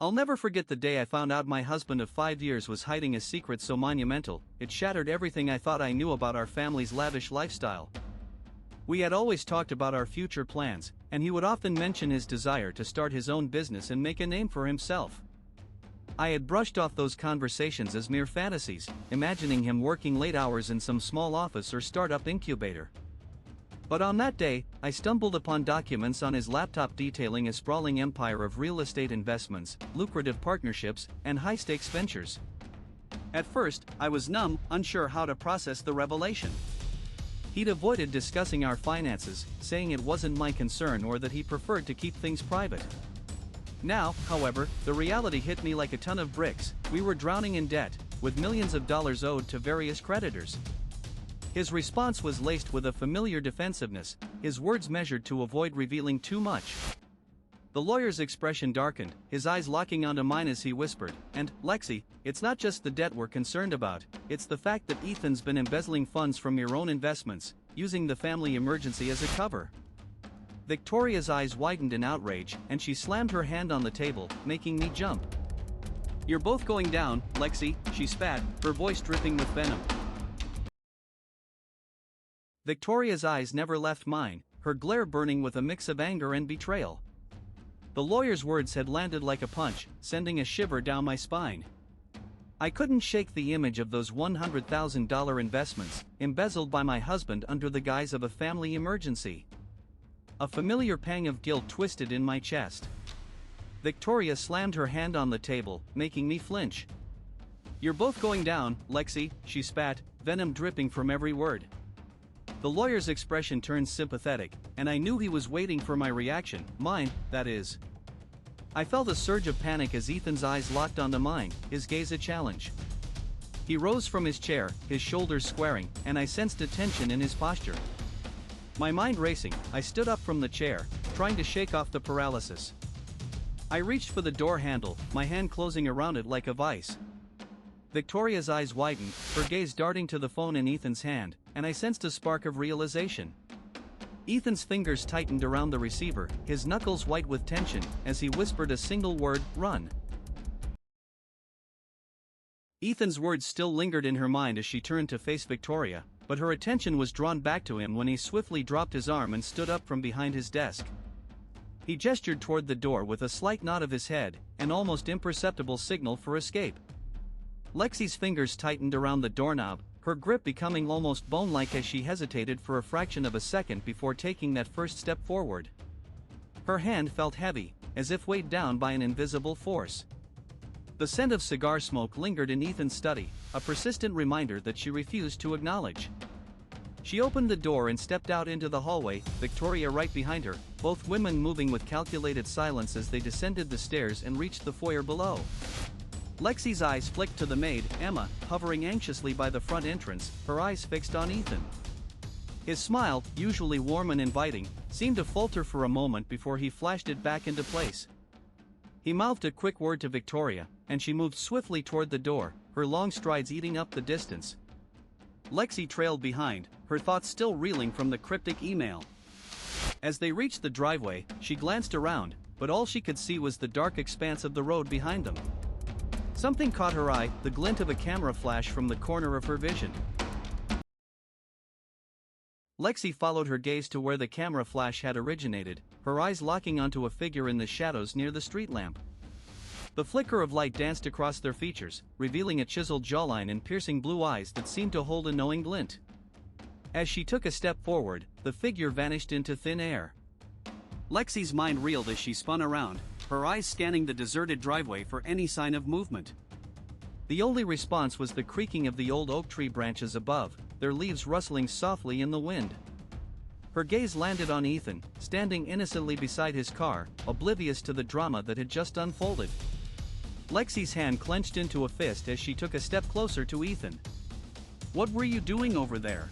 I'll never forget the day I found out my husband of 5 years was hiding a secret so monumental, it shattered everything I thought I knew about our family's lavish lifestyle. We had always talked about our future plans, and he would often mention his desire to start his own business and make a name for himself. I had brushed off those conversations as mere fantasies, imagining him working late hours in some small office or startup incubator. But on that day, I stumbled upon documents on his laptop detailing a sprawling empire of real estate investments, lucrative partnerships, and high-stakes ventures. At first, I was numb, unsure how to process the revelation. He'd avoided discussing our finances, saying it wasn't my concern or that he preferred to keep things private. Now, however, the reality hit me like a ton of bricks. We were drowning in debt, with millions of dollars owed to various creditors. His response was laced with a familiar defensiveness, his words measured to avoid revealing too much. The lawyer's expression darkened, his eyes locking onto mine as he whispered, "And, Lexi, it's not just the debt we're concerned about, it's the fact that Ethan's been embezzling funds from your own investments, using the family emergency as a cover." Victoria's eyes widened in outrage, and she slammed her hand on the table, making me jump. "You're both going down, Lexi," she spat, her voice dripping with venom. Victoria's eyes never left mine, her glare burning with a mix of anger and betrayal. The lawyer's words had landed like a punch, sending a shiver down my spine. I couldn't shake the image of those $100,000 investments, embezzled by my husband under the guise of a family emergency. A familiar pang of guilt twisted in my chest. Victoria slammed her hand on the table, making me flinch. "You're both going down, Lexi," she spat, venom dripping from every word. The lawyer's expression turned sympathetic, and I knew he was waiting for my reaction, mine, that is. I felt a surge of panic as Ethan's eyes locked onto mine, his gaze a challenge. He rose from his chair, his shoulders squaring, and I sensed a tension in his posture. My mind racing, I stood up from the chair, trying to shake off the paralysis. I reached for the door handle, my hand closing around it like a vice. Victoria's eyes widened, her gaze darting to the phone in Ethan's hand, and I sensed a spark of realization. Ethan's fingers tightened around the receiver, his knuckles white with tension, as he whispered a single word, "Run." Ethan's words still lingered in her mind as she turned to face Victoria, but her attention was drawn back to him when he swiftly dropped his arm and stood up from behind his desk. He gestured toward the door with a slight nod of his head, an almost imperceptible signal for escape. Lexi's fingers tightened around the doorknob, her grip becoming almost bone-like as she hesitated for a fraction of a second before taking that first step forward. Her hand felt heavy, as if weighed down by an invisible force. The scent of cigar smoke lingered in Ethan's study, a persistent reminder that she refused to acknowledge. She opened the door and stepped out into the hallway, Victoria right behind her, both women moving with calculated silence as they descended the stairs and reached the foyer below. Lexi's eyes flicked to the maid, Emma, hovering anxiously by the front entrance, her eyes fixed on Ethan. His smile, usually warm and inviting, seemed to falter for a moment before he flashed it back into place. He mouthed a quick word to Victoria, and she moved swiftly toward the door, her long strides eating up the distance. Lexi trailed behind, her thoughts still reeling from the cryptic email. As they reached the driveway, she glanced around, but all she could see was the dark expanse of the road behind them. Something caught her eye, the glint of a camera flash from the corner of her vision. Lexi followed her gaze to where the camera flash had originated, her eyes locking onto a figure in the shadows near the street lamp. The flicker of light danced across their features, revealing a chiseled jawline and piercing blue eyes that seemed to hold a knowing glint. As she took a step forward, the figure vanished into thin air. Lexi's mind reeled as she spun around, her eyes scanning the deserted driveway for any sign of movement. The only response was the creaking of the old oak tree branches above, their leaves rustling softly in the wind. Her gaze landed on Ethan, standing innocently beside his car, oblivious to the drama that had just unfolded. Lexi's hand clenched into a fist as she took a step closer to Ethan. "What were you doing over there?"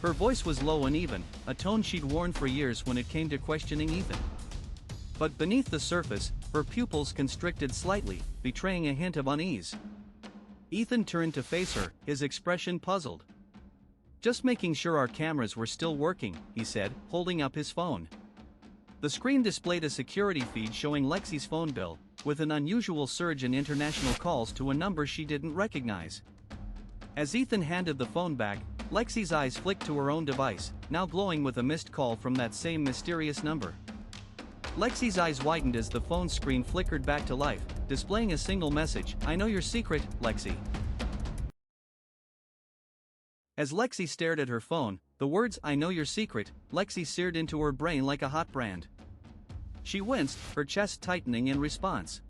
Her voice was low and even, a tone she'd worn for years when it came to questioning Ethan. But beneath the surface, her pupils constricted slightly, betraying a hint of unease. Ethan turned to face her, his expression puzzled. "Just making sure our cameras were still working," he said, holding up his phone. The screen displayed a security feed showing Lexi's phone bill, with an unusual surge in international calls to a number she didn't recognize. As Ethan handed the phone back, Lexi's eyes flicked to her own device, now glowing with a missed call from that same mysterious number. Lexi's eyes widened as the phone screen flickered back to life, displaying a single message: "I know your secret, Lexi." As Lexi stared at her phone, the words "I know your secret, Lexi" seared into her brain like a hot brand. She winced, her chest tightening in response.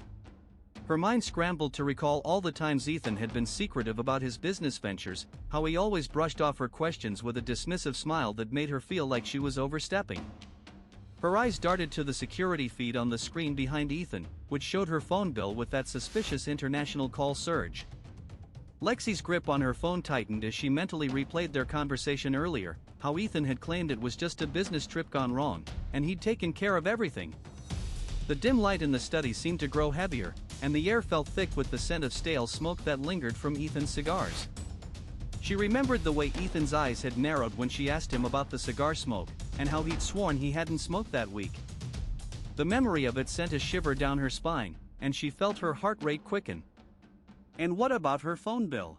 Her mind scrambled to recall all the times Ethan had been secretive about his business ventures, how he always brushed off her questions with a dismissive smile that made her feel like she was overstepping. Her eyes darted to the security feed on the screen behind Ethan, which showed her phone bill with that suspicious international call surge. Lexi's grip on her phone tightened as she mentally replayed their conversation earlier, how Ethan had claimed it was just a business trip gone wrong, and he'd taken care of everything. The dim light in the study seemed to grow heavier, and the air felt thick with the scent of stale smoke that lingered from Ethan's cigars. She remembered the way Ethan's eyes had narrowed when she asked him about the cigar smoke, and how he'd sworn he hadn't smoked that week. The memory of it sent a shiver down her spine, and she felt her heart rate quicken. And what about her phone bill?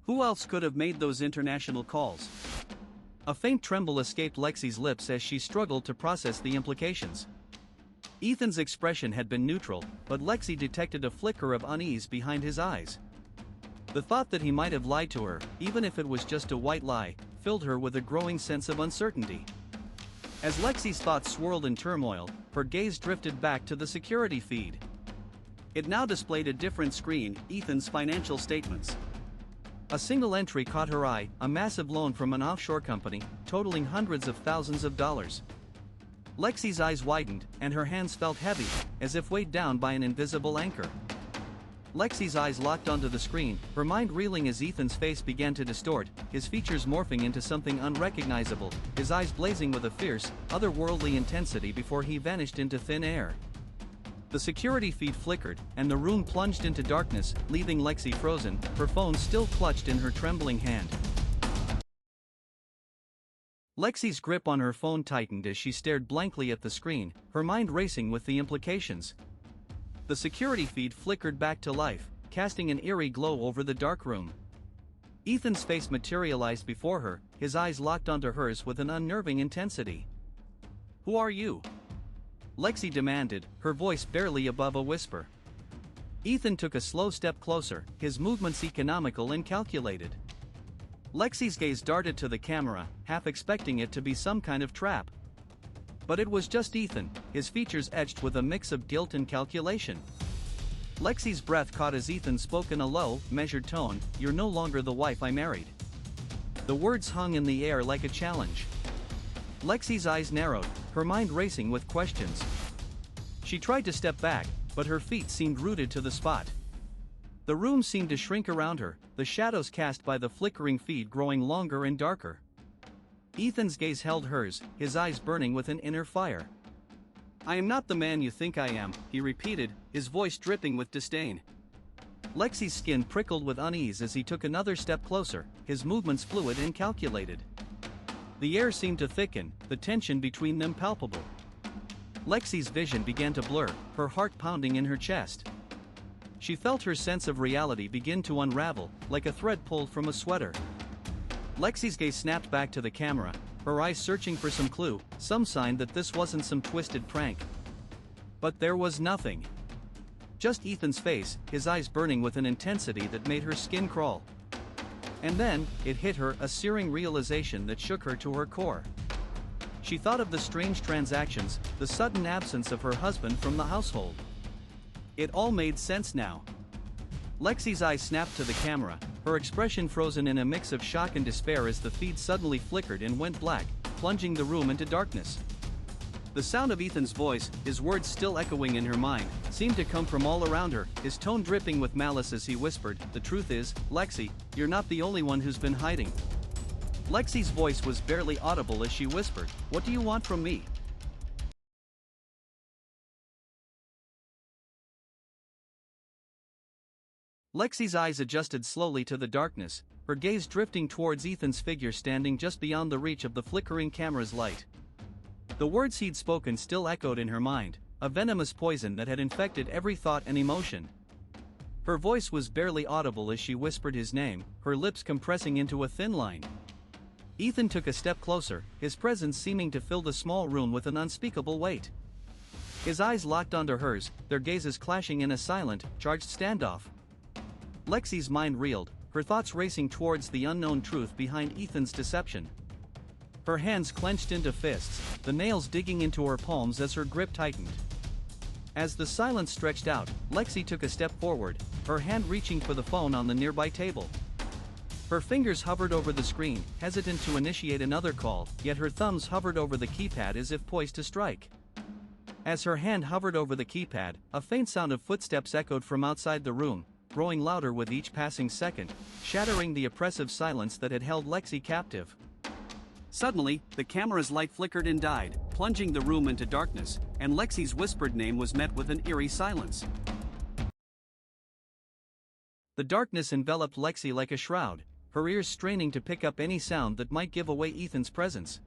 Who else could have made those international calls? A faint tremble escaped Lexi's lips as she struggled to process the implications. Ethan's expression had been neutral, but Lexi detected a flicker of unease behind his eyes. The thought that he might have lied to her, even if it was just a white lie, filled her with a growing sense of uncertainty. As Lexi's thoughts swirled in turmoil, her gaze drifted back to the security feed. It now displayed a different screen: Ethan's financial statements. A single entry caught her eye: a massive loan from an offshore company, totaling hundreds of thousands of dollars. Lexi's eyes widened, and her hands felt heavy, as if weighed down by an invisible anchor. Lexi's eyes locked onto the screen, her mind reeling as Ethan's face began to distort, his features morphing into something unrecognizable, his eyes blazing with a fierce, otherworldly intensity before he vanished into thin air. The security feed flickered, and the room plunged into darkness, leaving Lexi frozen, her phone still clutched in her trembling hand. Lexi's grip on her phone tightened as she stared blankly at the screen, her mind racing with the implications. The security feed flickered back to life, casting an eerie glow over the dark room. Ethan's face materialized before her, his eyes locked onto hers with an unnerving intensity. "Who are you?" Lexi demanded, her voice barely above a whisper. Ethan took a slow step closer, his movements economical and calculated. Lexi's gaze darted to the camera, half expecting it to be some kind of trap. But it was just Ethan, his features etched with a mix of guilt and calculation. Lexi's breath caught as Ethan spoke in a low, measured tone: "You're no longer the wife I married." The words hung in the air like a challenge. Lexi's eyes narrowed, her mind racing with questions. She tried to step back, but her feet seemed rooted to the spot. The room seemed to shrink around her, the shadows cast by the flickering feed growing longer and darker. Ethan's gaze held hers, his eyes burning with an inner fire. "I am not the man you think I am," he repeated, his voice dripping with disdain. Lexi's skin prickled with unease as he took another step closer, his movements fluid and calculated. The air seemed to thicken, the tension between them palpable. Lexi's vision began to blur, her heart pounding in her chest. She felt her sense of reality begin to unravel, like a thread pulled from a sweater. Lexi's gaze snapped back to the camera, her eyes searching for some clue, some sign that this wasn't some twisted prank. But there was nothing. Just Ethan's face, his eyes burning with an intensity that made her skin crawl. And then, it hit her, a searing realization that shook her to her core. She thought of the strange transactions, the sudden absence of her husband from the household. It all made sense now. Lexi's eyes snapped to the camera, her expression frozen in a mix of shock and despair as the feed suddenly flickered and went black, plunging the room into darkness. The sound of Ethan's voice, his words still echoing in her mind, seemed to come from all around her, his tone dripping with malice as he whispered, "The truth is, Lexi, you're not the only one who's been hiding." Lexi's voice was barely audible as she whispered, "What do you want from me?" Lexi's eyes adjusted slowly to the darkness, her gaze drifting towards Ethan's figure standing just beyond the reach of the flickering camera's light. The words he'd spoken still echoed in her mind, a venomous poison that had infected every thought and emotion. Her voice was barely audible as she whispered his name, her lips compressing into a thin line. Ethan took a step closer, his presence seeming to fill the small room with an unspeakable weight. His eyes locked onto hers, their gazes clashing in a silent, charged standoff. Lexi's mind reeled, her thoughts racing towards the unknown truth behind Ethan's deception. Her hands clenched into fists, the nails digging into her palms as her grip tightened. As the silence stretched out, Lexi took a step forward, her hand reaching for the phone on the nearby table. Her fingers hovered over the screen, hesitant to initiate another call, yet her thumbs hovered over the keypad as if poised to strike. As her hand hovered over the keypad, a faint sound of footsteps echoed from outside the room, growing louder with each passing second, shattering the oppressive silence that had held Lexi captive. Suddenly, the camera's light flickered and died, plunging the room into darkness, and Lexi's whispered name was met with an eerie silence. The darkness enveloped Lexi like a shroud, her ears straining to pick up any sound that might give away Ethan's presence.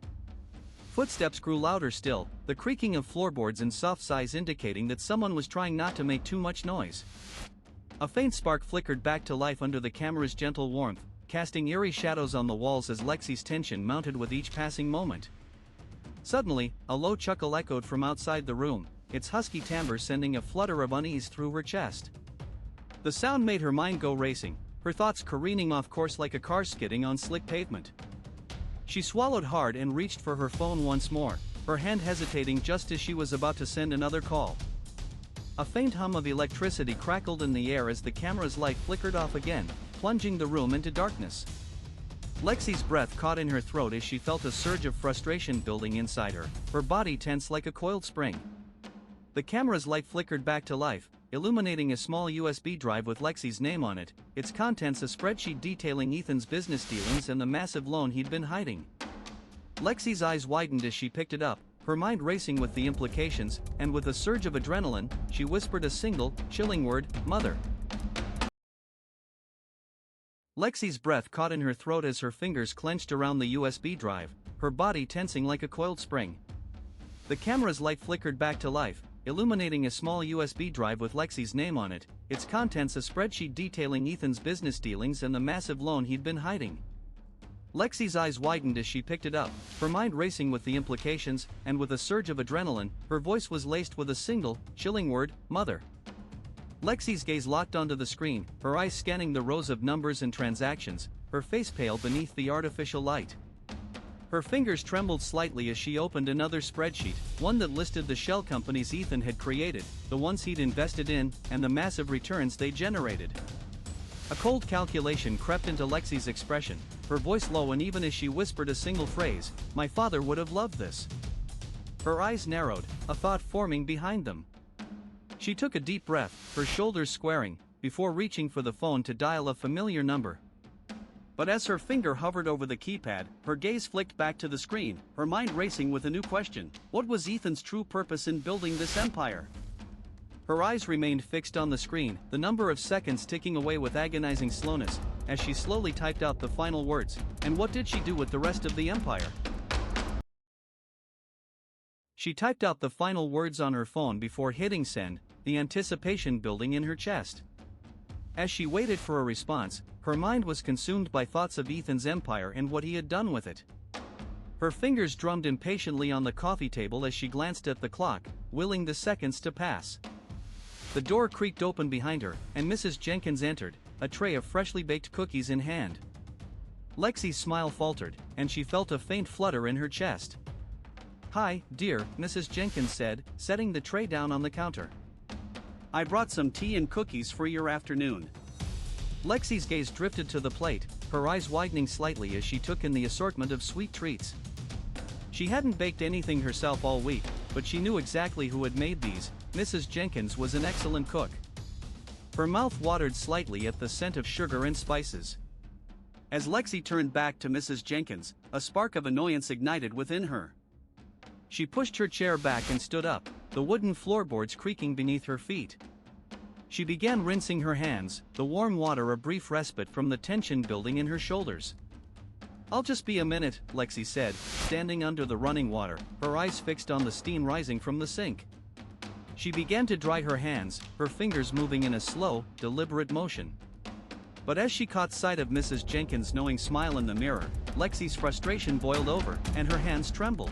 Footsteps grew louder still, the creaking of floorboards and soft sighs indicating that someone was trying not to make too much noise. A faint spark flickered back to life under the camera's gentle warmth, casting eerie shadows on the walls as Lexi's tension mounted with each passing moment. Suddenly, a low chuckle echoed from outside the room, its husky timbre sending a flutter of unease through her chest. The sound made her mind go racing, her thoughts careening off course like a car skidding on slick pavement. She swallowed hard and reached for her phone once more, her hand hesitating just as she was about to send another call. A faint hum of electricity crackled in the air as the camera's light flickered off again, plunging the room into darkness. Lexi's breath caught in her throat as she felt a surge of frustration building inside her body tense like a coiled spring. The camera's light flickered back to life, illuminating a small USB drive with Lexi's name on it, its contents a spreadsheet detailing Ethan's business dealings and the massive loan he'd been hiding. Lexi's eyes widened as she picked it up, her mind racing with the implications, and with a surge of adrenaline, she whispered a single, chilling word, "Mother." Lexi's breath caught in her throat as her fingers clenched around the USB drive, her body tensing like a coiled spring. The camera's light flickered back to life, illuminating a small USB drive with Lexi's name on it, its contents a spreadsheet detailing Ethan's business dealings and the massive loan he'd been hiding. Lexi's eyes widened as she picked it up, her mind racing with the implications, and with a surge of adrenaline, her voice was laced with a single, chilling word, "Mother." Lexi's gaze locked onto the screen, her eyes scanning the rows of numbers and transactions, her face pale beneath the artificial light. Her fingers trembled slightly as she opened another spreadsheet, one that listed the shell companies Ethan had created, the ones he'd invested in, and the massive returns they generated. A cold calculation crept into Lexi's expression, her voice low and even as she whispered a single phrase, "My father would have loved this." Her eyes narrowed, a thought forming behind them. She took a deep breath, her shoulders squaring, before reaching for the phone to dial a familiar number. But as her finger hovered over the keypad, her gaze flicked back to the screen, her mind racing with a new question. What was Ethan's true purpose in building this empire? Her eyes remained fixed on the screen, the number of seconds ticking away with agonizing slowness, as she slowly typed out the final words. And what did she do with the rest of the empire? She typed out the final words on her phone before hitting send, the anticipation building in her chest. As she waited for a response, her mind was consumed by thoughts of Ethan's empire and what he had done with it. Her fingers drummed impatiently on the coffee table as she glanced at the clock, willing the seconds to pass. The door creaked open behind her, and Mrs. Jenkins entered, a tray of freshly baked cookies in hand. Lexi's smile faltered, and she felt a faint flutter in her chest. "Hi, dear," Mrs. Jenkins said, setting the tray down on the counter. "I brought some tea and cookies for your afternoon." Lexi's gaze drifted to the plate, her eyes widening slightly as she took in the assortment of sweet treats. She hadn't baked anything herself all week, but she knew exactly who had made these. Mrs. Jenkins was an excellent cook. Her mouth watered slightly at the scent of sugar and spices. As Lexi turned back to Mrs. Jenkins, a spark of annoyance ignited within her. She pushed her chair back and stood up, the wooden floorboards creaking beneath her feet. She began rinsing her hands, the warm water a brief respite from the tension building in her shoulders. "I'll just be a minute," Lexi said, standing under the running water, her eyes fixed on the steam rising from the sink. She began to dry her hands, her fingers moving in a slow, deliberate motion. But as she caught sight of Mrs. Jenkins' knowing smile in the mirror, Lexi's frustration boiled over, and her hands trembled.